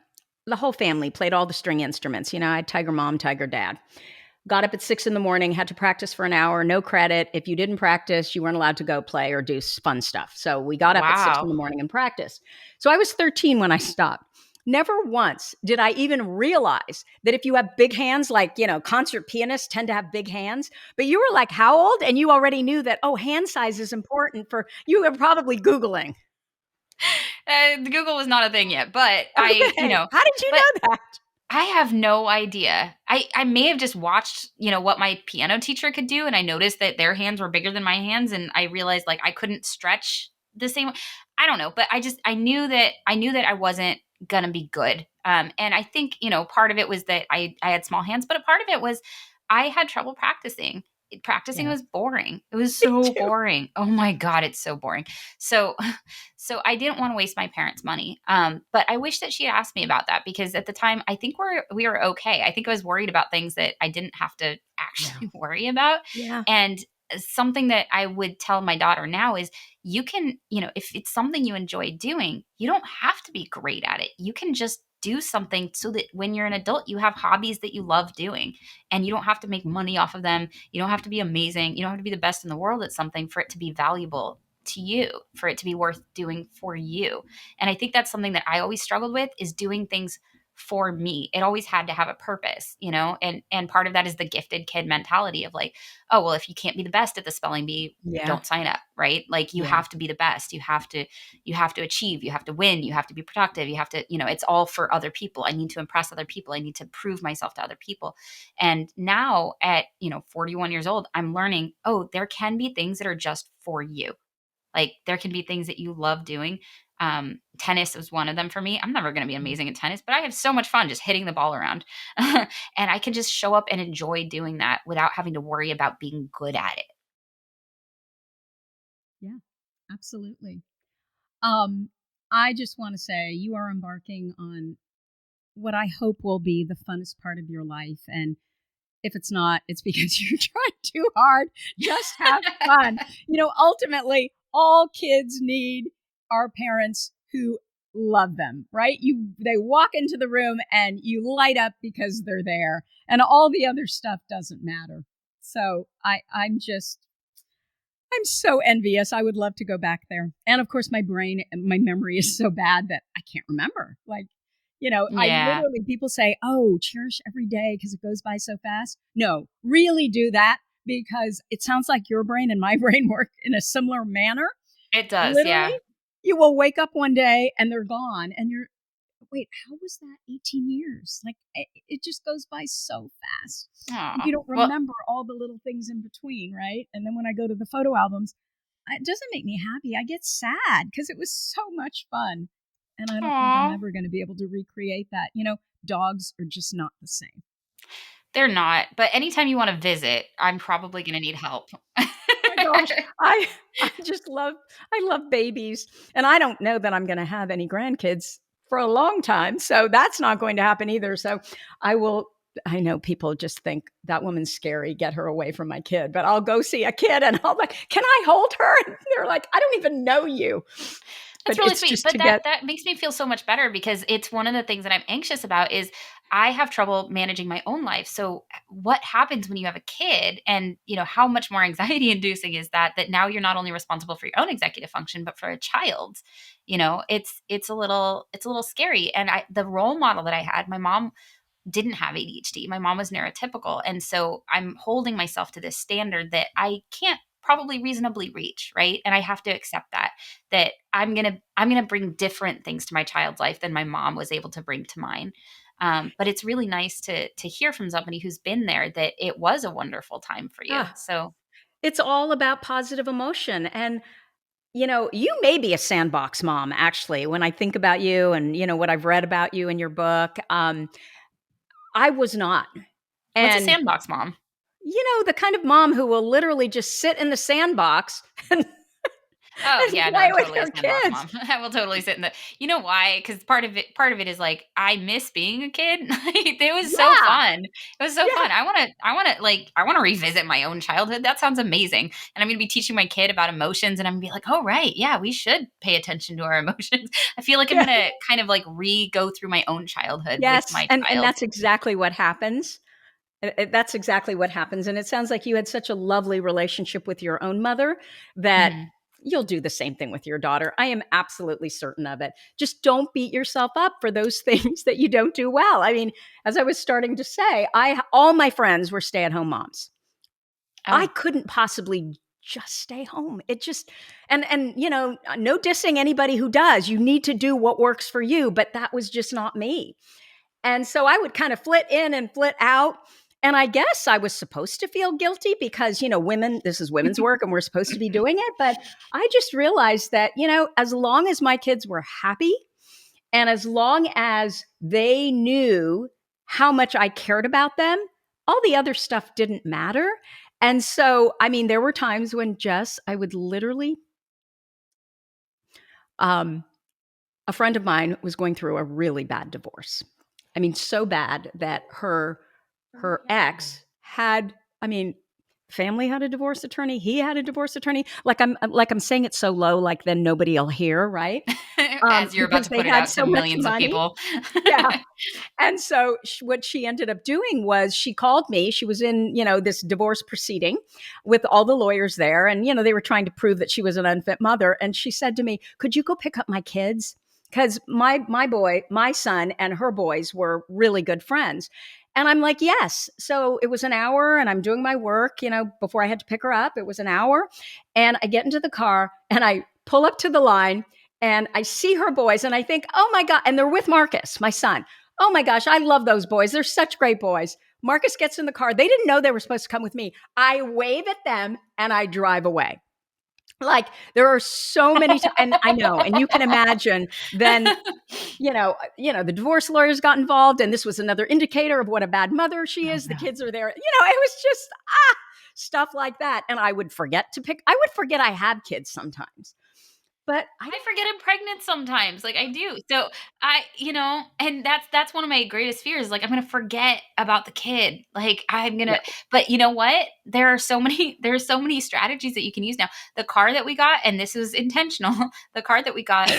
The whole family played all the string instruments. I had Tiger Mom, Tiger Dad. Got up at 6 in the morning, had to practice for an hour, no credit. If you didn't practice, you weren't allowed to go play or do fun stuff. So we got up at 6 in the morning and practiced. So I was 13 when I stopped. Never once did I even realize that if you have big hands, like, concert pianists tend to have big hands, but you were like, how old? And you already knew that, oh, hand size is important you were probably Googling. Google was not a thing yet, but Okay. How did you but know that? I have no idea. I may have just watched, what my piano teacher could do, and I noticed that their hands were bigger than my hands, and I realized like I couldn't stretch the same. I don't know, but I knew that I wasn't gonna be good. And I think, part of it was that I had small hands, but a part of it was I had trouble practicing. Practicing Yeah. was boring. It was Me so too. boring. Oh my God, it's so boring. So so I didn't want to waste my parents' money. But I wish that she had asked me about that, because at the time I think we were okay. I think I was worried about things that I didn't have to Yeah. actually worry about. Yeah. And something that I would tell my daughter now is, you can, if it's something you enjoy doing, you don't have to be great at it. You can just do something so that when you're an adult, you have hobbies that you love doing, and you don't have to make money off of them. You don't have to be amazing. You don't have to be the best in the world at something for it to be valuable to you, for it to be worth doing for you. And I think that's something that I always struggled with, is doing things for me. It always had to have a purpose, and part of that is the gifted kid mentality of like, oh, well, if you can't be the best at the spelling bee, Yeah. don't sign up, right? Like, you Yeah. have to be the best. You have to achieve, you have to win, you have to be productive, you have to, it's all for other people. I need to impress other people. I need to prove myself to other people. And now at, 41 years old, I'm learning, oh, there can be things that are just for you. Like, there can be things that you love doing. Tennis was one of them for me. I'm never going to be amazing at tennis, but I have so much fun just hitting the ball around. And I can just show up and enjoy doing that without having to worry about being good at it. Yeah. Absolutely. Um, I just want to say you are embarking on what I hope will be the funnest part of your life. And if it's not, it's because you're trying too hard. Just have fun. Ultimately, all kids need are parents who love them, right? They walk into the room and you light up because they're there, and all the other stuff doesn't matter. So I'm so envious. I would love to go back there. And of course, my memory is so bad that I can't remember. Like, I Yeah, literally, people say, oh, cherish every day because it goes by so fast. No, really do that, because it sounds like your brain and my brain work in a similar manner. it does. Literally, Yeah. you will wake up one day and they're gone. And you're, wait, how was that 18 years? Like, it just goes by so fast. And you Aw. don't Well, remember all the little things in between, right? And then when I go to the photo albums, it doesn't make me happy. I get sad because it was so much fun. And I don't think I'm aw. ever going to be able to recreate that. Dogs are just not the same. They're not. But anytime you want to visit, I'm probably going to need help. My gosh, I I just I love babies, and I don't know that I'm going to have any grandkids for a long time, so that's not going to happen either. So I will. I know people just think that woman's scary. Get her away from my kid. But I'll go see a kid, and I'll like, can I hold her? And they're like, I don't even know you. That's But really it's sweet, just but to that get. that makes me feel so much better, because it's one of the things that I'm anxious about is I have trouble managing my own life. So what happens when you have a kid, and how much more anxiety inducing is that now you're not only responsible for your own executive function but for a child. It's a little scary. And the role model that I had, my mom didn't have ADHD. My mom was neurotypical. And so I'm holding myself to this standard that I can't probably reasonably reach, right? And I have to accept that I'm going to bring different things to my child's life than my mom was able to bring to mine. But it's really nice to hear from somebody who's been there that it was a wonderful time for you. Ah, So, it's all about positive emotion. And you may be a sandbox mom, actually, when I think about you and, what I've read about you in your book. I was not. what's a And, sandbox mom? the kind of mom who will literally just sit in the sandbox and, Oh and yeah, no, play I'm with totally a her sandbox kids. mom. I will totally sit in the. You know why? Because part of it is like I miss being a kid. It was so Yeah. fun. It was so Yeah. fun. I want to revisit my own childhood. That sounds amazing. And I'm going to be teaching my kid about emotions, and I'm going to be like, oh right, yeah, we should pay attention to our emotions. I feel like I'm Yeah. going to kind of like go through my own childhood with Yes. my And child. that's exactly what happens. That's exactly what happens. And it sounds like you had such a lovely relationship with your own mother that Mhm. you'll do the same thing with your daughter. I am absolutely certain of it. Just don't beat yourself up for those things that you don't do well. I mean, as I was starting to say, I all my friends were stay-at-home moms. I Oh, couldn't possibly just stay home. It just and no dissing anybody who does. You need to do what works for you, but that was just not me. And so I would kind of flit in and flit out. And I guess I was supposed to feel guilty because, women, this is women's work and we're supposed to be doing it. But I just realized that, as long as my kids were happy And as long as they knew how much I cared about them, all the other stuff didn't matter. And so, I mean, there were times when Jess, I would literally, um, a friend of mine was going through a really bad divorce. I mean, so bad that her ex had, I mean, family had a divorce attorney, he had a divorce attorney. Like I'm saying it so low, like then nobody will hear, right? As you're about Because to they put it had out to so much millions of money. people. Yeah. And so what she ended up doing was she called me. She was in, this divorce proceeding with all the lawyers there. And, they were trying to prove that she was an unfit mother. And she said to me, could you go pick up my kids? Because my son and her boys were really good friends. And I'm like, yes. So it was an hour and I'm doing my work, before I had to pick her up. It was an hour. And I get into the car and I pull up to the line and I see her boys and I think, oh my God. And they're with Marcus, my son. Oh my gosh, I love those boys. They're such great boys. Marcus gets in the car. They didn't know they were supposed to come with me. I wave at them and I drive away. Like there are so many times, and I know, and you can imagine then, the divorce lawyers got involved, and this was another indicator of what a bad mother she Oh is. The no. kids are there. It was just stuff like that. And I would forget I have kids sometimes. But I forget I'm pregnant sometimes. Like I do. So and that's one of my greatest fears. Like I'm gonna forget about the kid. Like I'm yeah, gonna but you know what? There are so many strategies that you can use now. The car that we got, and this was intentional, the car that we got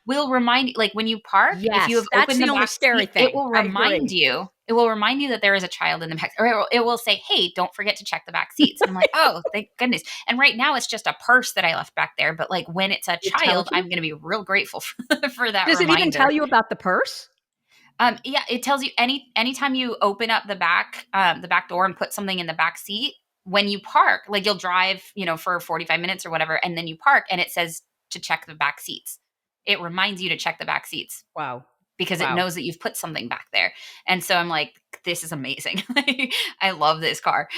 will remind you, like when you park, if you yes, have that's opened the the only back scary seat, it thing. will I remind agree. you. It will remind you that there is a child in the back, or it will say, "Hey, don't forget to check the back seats." And I'm like, "Oh, thank goodness." And right now it's just a purse that I left back there, but like when it's a It tells child, you. I'm going to be real grateful for that Does it even tell reminder. you about the purse? Yeah, it tells you anytime you open up the back door and put something in the back seat, when you park, like you'll drive, for 45 minutes or whatever, and then you park and it says to check the back seats. It reminds you to check the back seats Wow. because it Wow. knows that you've put something back there. And so I'm like, this is amazing. I love this car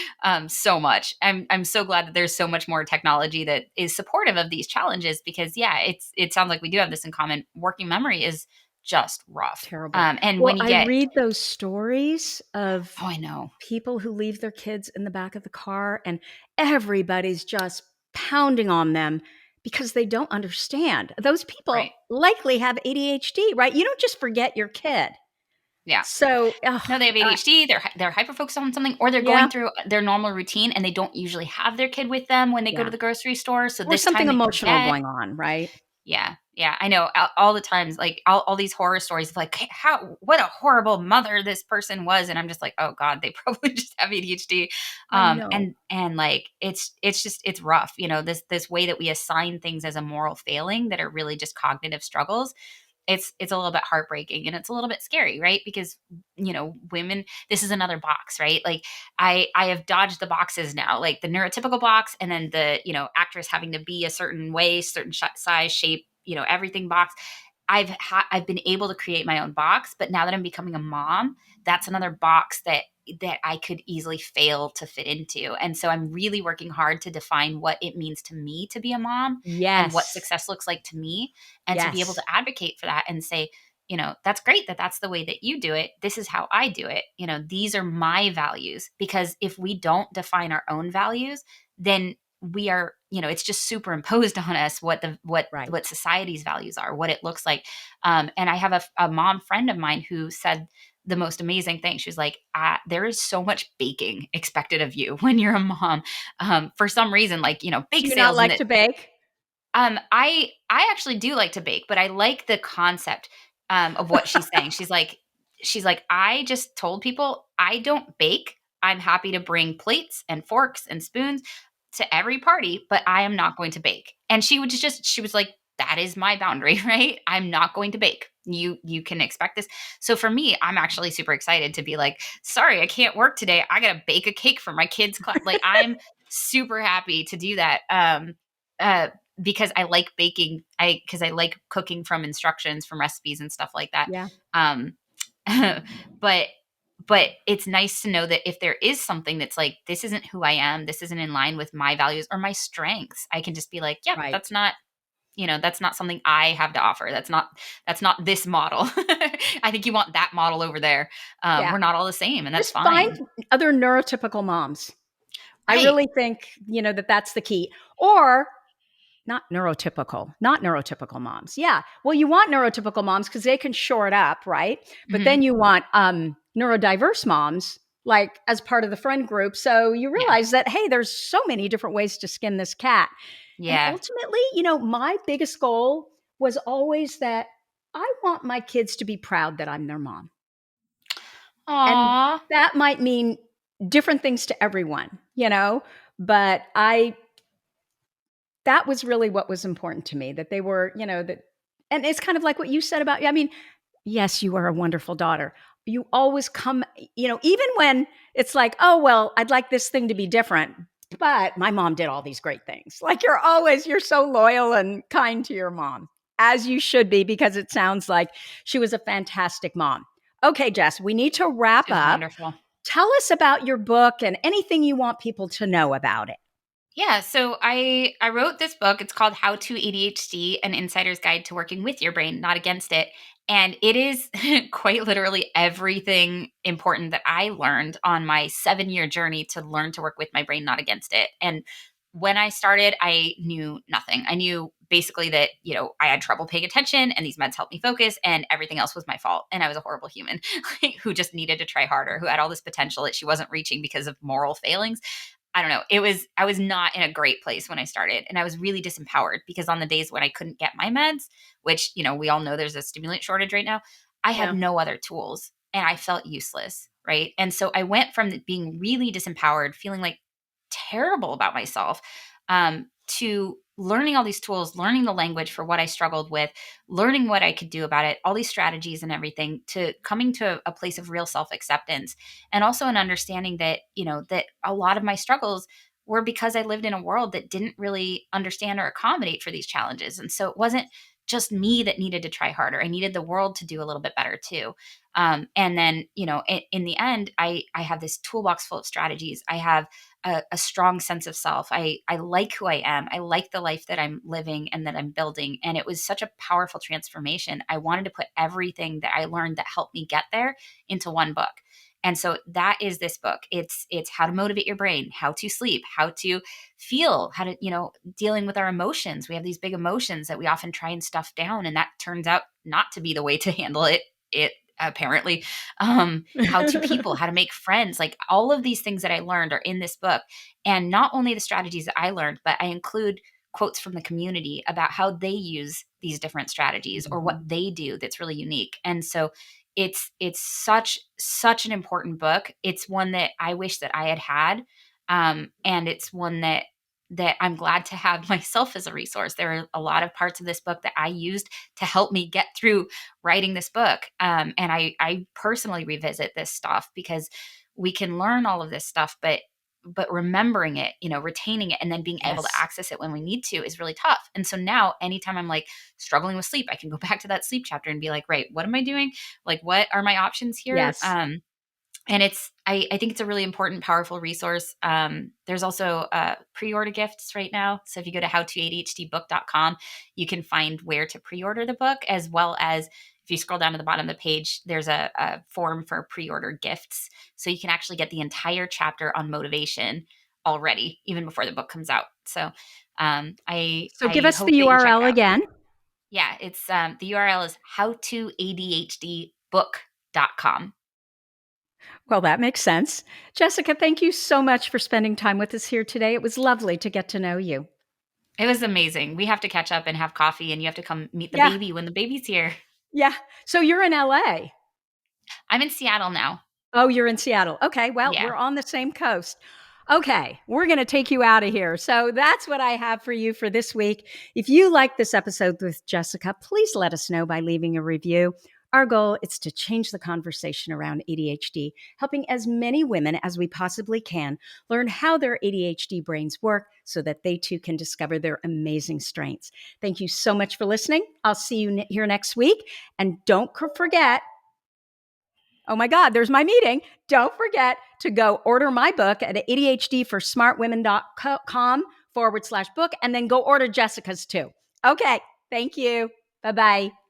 so much. I'm so glad that there's so much more technology that is supportive of these challenges because yeah, it sounds like we do have this in common. Working memory is just rough. Terrible. And Well, when you I get read those stories of oh, I know. people who leave their kids in the back of the car and everybody's just pounding on them because they don't understand. Those people Right. likely have ADHD, right? You don't just forget your kid. Yeah. So, No, they have ADHD, they're hyper focused on something, or they're yeah, going through their normal routine and they don't usually have their kid with them when they go to yeah. the grocery store. So Or this something time they emotional forget. going on, right? Yeah, yeah, I know. All the times, like all these horror stories of like what a horrible mother this person was, and I'm just like, oh god, they probably just have ADHD. I know. And like it's rough, this way that we assign things as a moral failing that are really just cognitive struggles. It's a little bit heartbreaking and it's a little bit scary, right? Because women, this is another box, right? Like I have dodged the boxes now, like the neurotypical box, and then the actress having to be a certain way, certain size, shape, everything box. I've been able to create my own box, but now that I'm becoming a mom, that's another box that I could easily fail to fit into. And so I'm really working hard to define what it means to me to be a mom and what Yes. success looks like to me, and to be able Yes. to advocate for that and say, that's great that that's the way that you do it. This is how I do it. These are my values, because if we don't define our own values, then we are, it's just superimposed on us what the Right. what society's values are, what it looks like. And I have a mom friend of mine who said the most amazing thing. She was like, there is so much baking expected of you when you're a mom. For some reason, like, Do bake you not sales and like that. to bake? I actually do like to bake, but I like the concept of what she's saying. She's like, I just told people I don't bake. I'm happy to bring plates and forks and spoons to every party, but I am not going to bake. And she was like, that is my boundary, right? I'm not going to bake. You can expect this. So for me, I'm actually super excited to be like, sorry, I can't work today. I gotta bake a cake for my kids' class. Like I'm super happy to do that. Uh, because I like baking, because I like cooking from instructions, from recipes and stuff like that. Yeah. Um, but it's nice to know that if there is something that's like, this isn't who I am, this isn't in line with my values or my strengths, I can just be like, yep, Right. that's not that's not something I have to offer. That's not this model. I think you want that model over there. Yeah. We're not all the same, and that's Just find fine. other neurotypical moms. I Right. really think, that that's the key. Or not neurotypical moms. Yeah. Well, you want neurotypical moms because they can shore it up, right? But Hmm. then you want neurodiverse moms, like as part of the friend group. So you Yeah. realize that, hey, there's so many different ways to skin this cat. And Yeah. ultimately, my biggest goal was always that I want my kids to be proud that I'm their mom. And Aw. that might mean different things to everyone, but that was really what was important to me, that they were, that, and it's kind of like what you said about, I mean, yes, you are a wonderful daughter. You always come, even when it's like, oh, well, I'd like this thing to be different, but my mom did all these great things. Like you're so loyal and kind to your mom, as you should be, because it sounds like she was a fantastic mom. Okay, Jess, we need to wrap She was up. wonderful. Tell us about your book and anything you want people to know about it. Yeah, so I wrote this book. It's called How to ADHD: An Insider's Guide to Working with Your Brain, Not Against It. And it is quite literally everything important that I learned on my 7-year journey to learn to work with my brain, not against it. And when I started, I knew nothing. I knew basically that, I had trouble paying attention and these meds helped me focus and everything else was my fault. And I was a horrible human who just needed to try harder, who had all this potential that she wasn't reaching because of moral failings. I don't know. I was not in a great place when I started, and I was really disempowered because on the days when I couldn't get my meds, which, we all know there's a stimulant shortage right now, I had Yeah. no other tools and I felt useless. Right. And so I went from being really disempowered, feeling like terrible about myself, to learning all these tools, learning the language for what I struggled with, learning what I could do about it, all these strategies and everything, to coming to a place of real self acceptance. And also an understanding that, that a lot of my struggles were because I lived in a world that didn't really understand or accommodate for these challenges. And so it wasn't just me that needed to try harder. I needed the world to do a little bit better too. And then, in the end, I have this toolbox full of strategies. I have a strong sense of self. I like who I am. I like the life that I'm living and that I'm building. And it was such a powerful transformation. I wanted to put everything that I learned that helped me get there into one book. And so that is this book. It's how to motivate your brain, how to sleep, how to feel, how to, dealing with our emotions. We have these big emotions that we often try and stuff down, and that turns out not to be the way to handle it apparently. How to people, how to make friends, like all of these things that I learned are in this book. And not only the strategies that I learned, but I include quotes from the community about how they use these different strategies or what they do that's really unique. And so it's such an important book. It's one that I wish that I had, and it's one that I'm glad to have myself as a resource. There are a lot of parts of this book that I used to help me get through writing this book. And I personally revisit this stuff because we can learn all of this stuff, but remembering it, retaining it, and then being able to Yes. access it when we need to is really tough. And so now anytime I'm like struggling with sleep, I can go back to that sleep chapter and be like, right, what am I doing? Like, what are my options here? Yes. And I think it's a really important, powerful resource. There's also pre-order gifts right now. So if you go to howtoadhdbook.com, you can find where to pre-order the book, as well as if you scroll down to the bottom of the page, there's a form for pre-order gifts. So you can actually get the entire chapter on motivation already, even before the book comes out. So So give I us the hope that you check it URL out. again. Yeah, it's the URL is howtoadhdbook.com. Well, that makes sense. Jessica, thank you so much for spending time with us here today. It was lovely to get to know you. It was amazing. We have to catch up and have coffee, and you have to come meet the Yeah. baby when the baby's here. Yeah. So you're in LA. I'm in Seattle now. Oh, you're in Seattle. Okay. Well, Yeah. we're on the same coast. Okay. We're going to take you out of here. So that's what I have for you for this week. If you like this episode with Jessica, please let us know by leaving a review. Our goal is to change the conversation around ADHD, helping as many women as we possibly can learn how their ADHD brains work so that they too can discover their amazing strengths. Thank you so much for listening. I'll see you here next week. And don't forget, oh my God, there's my meeting. Don't forget to go order my book at ADHDforsmartwomen.com /book, and then go order Jessica's too. Okay. Thank you. Bye bye.